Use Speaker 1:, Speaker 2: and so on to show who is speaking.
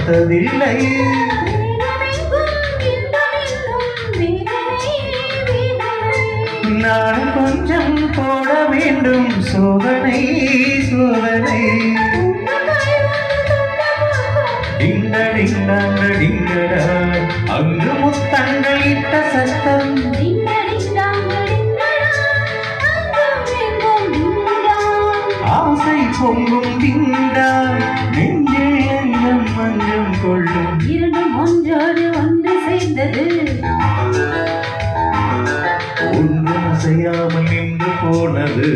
Speaker 1: பார்த்ததில்லை. நான் கொஞ்சம் போட வேண்டும் சோதனை சோதனை. டிங்க டிங்காங்க டிங்கடா அங்கு முத்தங்கள் இட்ட சத்தம். ஆசை பொங்கும் டிங்கா நெஞ்சில் எண்ணம் மஞ்சம் கொள்ளும்.
Speaker 2: இரண்டும் ஒன்றோடு ஒன்று சேர்ந்தது.
Speaker 1: ஒன்று அசையாமல் நின்று போனது.